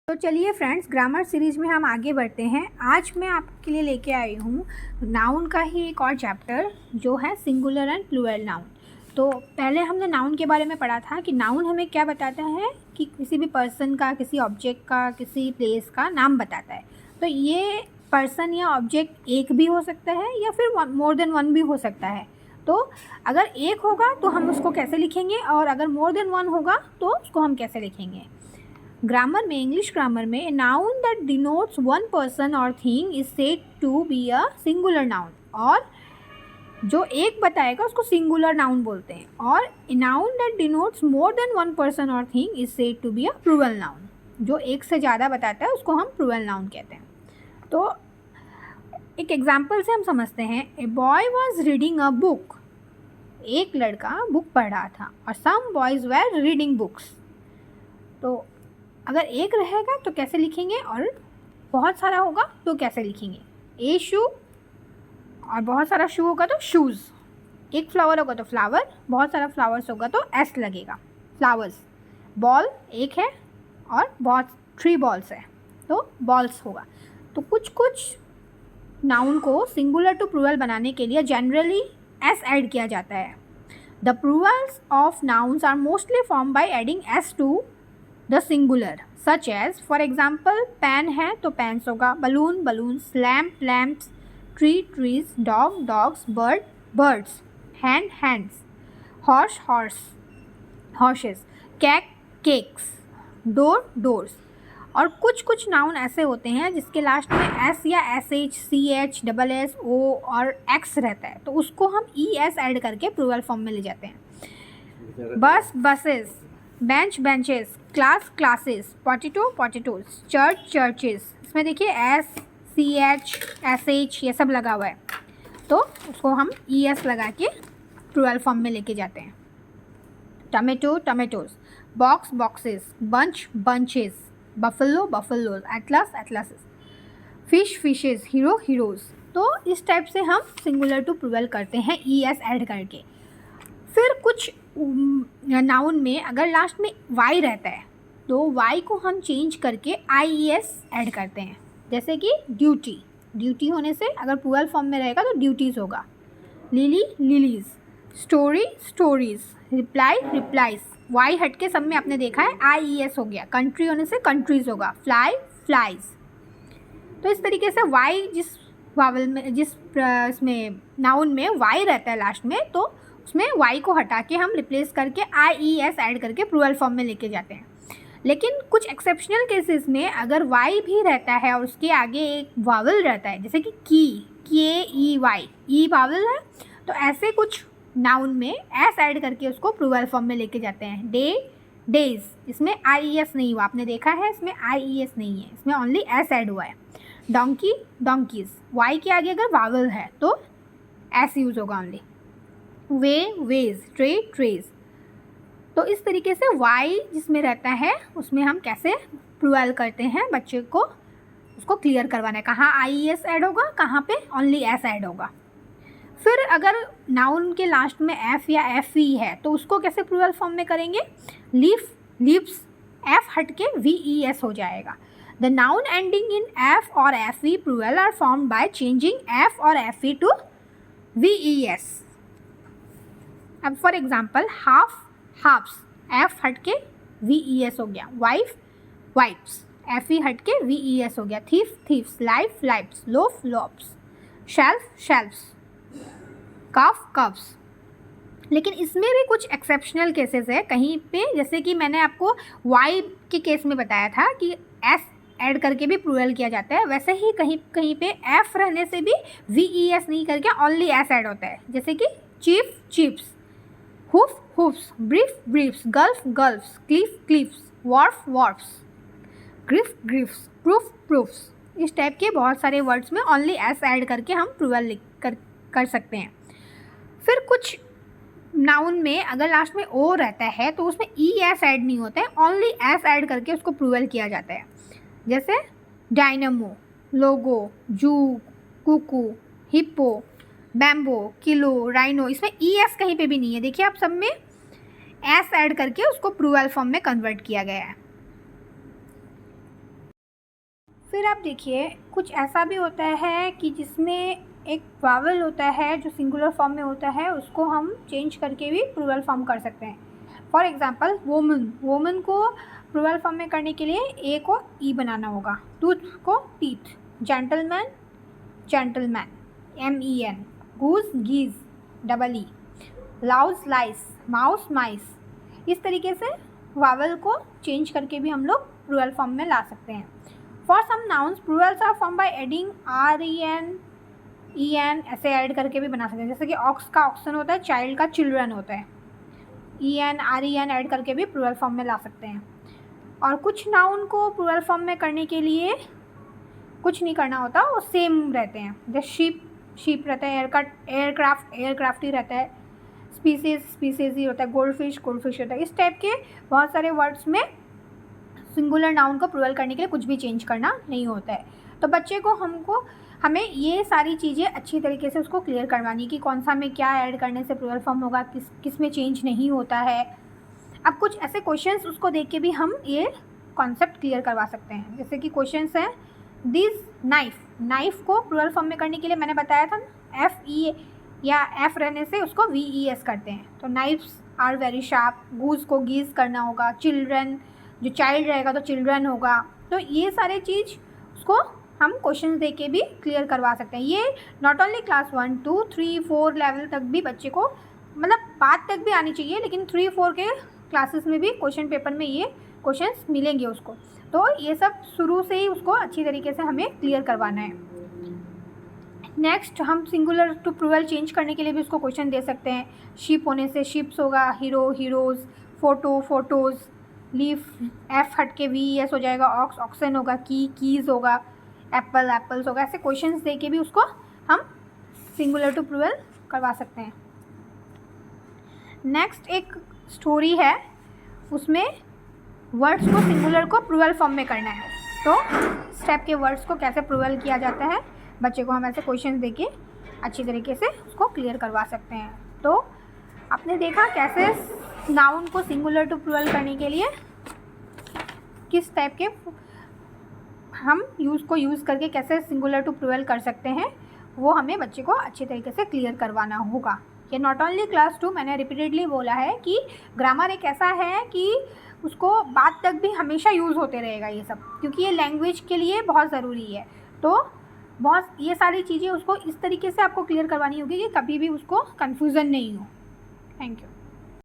तो चलिए friends, grammar series में हम आगे बढ़ते हैं। आज मैं आपके लिए लेके आई हूँ नाउन का ही एक और चैप्टर जो है सिंगुलर एंड प्लूरल नाउन। तो पहले हमने नाउन के बारे में पढ़ा था कि नाउन हमें क्या बताता है कि किसी भी पर्सन का, किसी ऑब्जेक्ट का, किसी प्लेस का नाम बताता है। तो ये पर्सन या ऑब्जेक्ट एक भी हो सकता है या फिर मोर देन वन भी हो सकता है। तो अगर एक होगा तो हम उसको कैसे लिखेंगे और अगर मोर देन वन होगा तो उसको हम कैसे लिखेंगे। ग्रामर में, इंग्लिश ग्रामर में, noun that denotes one person or thing is said to be a singular noun. और जो एक बताएगा उसको सिंगुलर नाउन बोलते हैं। और noun that denotes more than one person or thing is said to be a plural noun. जो एक से ज़्यादा बताता है उसको हम प्लूरल नाउन कहते हैं। तो एक एग्जाम्पल से हम समझते हैं। A boy was reading a book. एक लड़का बुक पढ़ रहा था और सम बॉयज़ वेर रीडिंग बुक्स। तो अगर एक रहेगा तो कैसे लिखेंगे और बहुत सारा होगा तो कैसे लिखेंगे। ए शू और बहुत सारा शू होगा तो शूज़। एक फ्लावर होगा तो फ्लावर, बहुत सारा फ्लावर्स होगा तो एस लगेगा, फ्लावर्स। बॉल एक है और बहुत 3 बॉल्स है तो बॉल्स होगा। तो कुछ कुछ नाउन को सिंगुलर टू प्लूरल बनाने के लिए जनरली एस ऐड किया जाता है। The plurals of nouns are mostly form by adding S to the singular, such as for example pen है तो पेन्स होगा, balloon balloons, lamp lamps, tree trees, dog dogs, bird birds, hand hands, horse horse horses, cake cakes, door doors. और कुछ कुछ noun ऐसे होते हैं जिसके लास्ट में एस या S H, C H, double S, O और एक्स रहता है तो उसको हम ई एस ऐड करके प्लूरल फॉर्म में ले जाते हैं। Bus buses, bench benches, class classes, potato potatoes, church churches. इसमें देखिए S, C H, S H ये सब लगा हुआ है तो उसको हम ई एस लगा के प्लूरल फॉर्म में लेके जाते हैं। Tomato tomatoes, box boxes, bunch bunches, buffalo buffaloes, Atlas atlases, fish fishes, hero heroes. तो इस टाइप से हम सिंगुलर टू प्लूरल करते हैं ई एस ऐड करके। फिर कुछ नाउन में अगर लास्ट में वाई रहता है तो वाई को हम चेंज करके आई ई एस ऐड करते हैं। जैसे कि ड्यूटी, ड्यूटी होने से अगर प्लूरल फॉर्म में रहेगा तो ड्यूटीज़ होगा। Lily lilies, story stories, reply replies. Y हट के सब में आपने देखा है आई ई एस हो गया। कंट्री होने से कंट्रीज होगा। Fly flies. तो इस तरीके से वाई जिस वावल में, जिस इसमें नाउन में वाई रहता है लास्ट में तो उसमें वाई को हटा के हम रिप्लेस करके आई ई एस ऐड करके प्लूरल फॉर्म में लेके जाते हैं। लेकिन कुछ एक्सेप्शनल केसेस में अगर वाई भी रहता है और उसके आगे एक वावल रहता है, जैसे कि के ई वाई, ई वावल है तो ऐसे कुछ नाउन में एस ऐड करके उसको प्लूरल फॉर्म में लेके जाते हैं। डे डेज, इसमें आई ई एस नहीं हुआ, आपने देखा है इसमें आई ई एस नहीं है, इसमें ओनली एस ऐड हुआ है। डोंकी डोंकीज, वाई के आगे अगर वावल है तो एस यूज होगा ओनली। वे वेज, ट्रे ट्रेज। तो इस तरीके से वाई जिसमें रहता है उसमें हम कैसे प्लूरल करते हैं, बच्चे को उसको क्लियर करवाना है कहाँ आई ई एस ऐड होगा, कहाँ पे ओनली एस ऐड होगा। फिर अगर नाउन के लास्ट में एफ या एफ ई है तो उसको कैसे प्लूरल फॉर्म में करेंगे। लीफ लीव्स, एफ हट के वी ई एस हो जाएगा। The noun ending in F or F E plural are formed by changing F or F E to V E S. अब for example half halfs, F हट के we E S हो गया। Wife wives, F E हट के we E S हो गया। Thief thiefs, life lifes, loaf loafs, shelf shelfs, cuff cuffs. लेकिन इसमें भी कुछ एक्सेप्शनल केसेस है कहीं पे, जैसे कि मैंने आपको वाई के केस में बताया था कि एस ऐड करके भी प्लूरल किया जाता है, वैसे ही कहीं कहीं पे एफ रहने से भी वी ई एस नहीं करके ओनली एस ऐड होता है। जैसे कि chief chiefs, hoof hoofs, brief briefs, gulf gulfs, cliff cliffs, wharf wharfs, grief griefs, proof proofs. इस टाइप के बहुत सारे वर्ड्स में ओनली एस ऐड करके हम प्लूरल कर सकते हैं। फिर कुछ नाउन में अगर लास्ट में ओ रहता है तो उसमें ई एस ऐड नहीं होता है, ओनली एस ऐड करके उसको प्लूरल किया जाता है। जैसे dynamo, logo, zoo, cuckoo, hippo, bamboo, kilo, rhino. इसमें ई एस कहीं पे भी नहीं है, देखिए आप सब में एस ऐड करके उसको प्लूरल फॉर्म में कन्वर्ट किया गया है। फिर आप देखिए कुछ ऐसा भी होता है कि जिसमें एक वावल होता है जो सिंगुलर फॉर्म में होता है, उसको हम चेंज करके भी प्लूरल फॉर्म कर सकते हैं। फॉर एग्जांपल वोमन, वोमन को प्लूरल फॉर्म में करने के लिए ए को ई बनाना होगा, टूथ को टीथ, जेंटलमैन जेंटलमैन, MEN, गूज गीज, डबल ई, लाउस लाइस, माउस माइस। इस तरीके से वावल को चेंज करके भी हम लोग प्लूरल फॉर्म में ला सकते हैं। For some nouns plurals are form by adding REN EN ऐसे ऐड करके भी बना सकते हैं। जैसे कि ऑक्स का ऑक्सन होता है, चाइल्ड का चिल्ड्रन होता है, EN REN ऐड करके भी प्लूरल फॉर्म में ला सकते हैं। और कुछ नाउन को प्लूरल फॉर्म में करने के लिए कुछ नहीं करना होता, वो सेम रहते हैं। जैसे शीप, शीप रहता है, एयरक्राफ्ट, एयरक्राफ्ट ही रहता है, स्पीसीज, स्पीसीज ही होता है, गोल्डफिश, गोल्डफिश होता है। इस टाइप के बहुत सारे वर्ड्स में सिंगुलर नाउन को प्लूरल करने के लिए कुछ भी चेंज करना नहीं होता है। तो बच्चे को हमें ये सारी चीज़ें अच्छी तरीके से उसको क्लियर करवानी कि कौन सा में क्या ऐड करने से प्लूरल फॉर्म होगा, किस में चेंज नहीं होता है। अब कुछ ऐसे क्वेश्चंस उसको देख के भी हम ये कॉन्सेप्ट क्लियर करवा सकते हैं। जैसे कि क्वेश्चंस हैं, दिस नाइफ, नाइफ को प्लूरल फॉर्म में करने के लिए मैंने बताया था FE या F रहने से उसको VES करते हैं। तो नाइफ्स आर वेरी शार्प, गूज को गीज करना होगा, चिल्ड्रन जो चाइल्ड रहेगा तो चिल्ड्रन होगा। तो ये सारे चीज़ उसको हम क्वेश्चन दे के भी क्लियर करवा सकते हैं। ये नॉट ओनली क्लास 1, 2, 3, 4 लेवल तक भी बच्चे को मतलब बात तक भी आनी चाहिए, लेकिन 3, 4 के क्लासेस में भी क्वेश्चन पेपर में ये क्वेश्चंस मिलेंगे उसको। तो ये सब शुरू से ही उसको अच्छी तरीके से हमें क्लियर करवाना है। नेक्स्ट हम सिंगुलर टू प्लूरल चेंज करने के लिए भी उसको क्वेश्चन दे सकते हैं। शिप होने से शिप्स होगा, hero heroes, photo photos, leaf F हट के VES हो जाएगा, ऑक्स ऑक्सन होगा, कीज़ होगा, एप्पल एप्पल्स होगा। ऐसे क्वेश्चंस दे के भी उसको हम सिंगुलर टू प्लूरल करवा सकते हैं। नेक्स्ट एक स्टोरी है, उसमें वर्ड्स को सिंगुलर को प्लूरल फॉर्म में करना है। तो स्टेप के वर्ड्स को कैसे प्लूरल किया जाता है, बच्चे को हम ऐसे क्वेश्चंस दे के अच्छी तरीके से उसको क्लियर करवा सकते हैं। तो आपने देखा कैसे नाउन को सिंगुलर टू प्लूरल करने के लिए किस टाइप के हम यूज़ करके कैसे सिंगुलर टू प्लूरल कर सकते हैं, वो हमें बच्चे को अच्छी तरीके से क्लियर करवाना होगा। ये नॉट ओनली क्लास 2, मैंने रिपीटेडली बोला है कि ग्रामर एक ऐसा है कि उसको बाद तक भी हमेशा यूज़ होते रहेगा ये सब, क्योंकि ये लैंग्वेज के लिए बहुत ज़रूरी है। तो बहुत ये सारी चीज़ें उसको इस तरीके से आपको क्लियर करवानी होगी कि कभी भी उसको कन्फ्यूज़न नहीं हो। Thank you.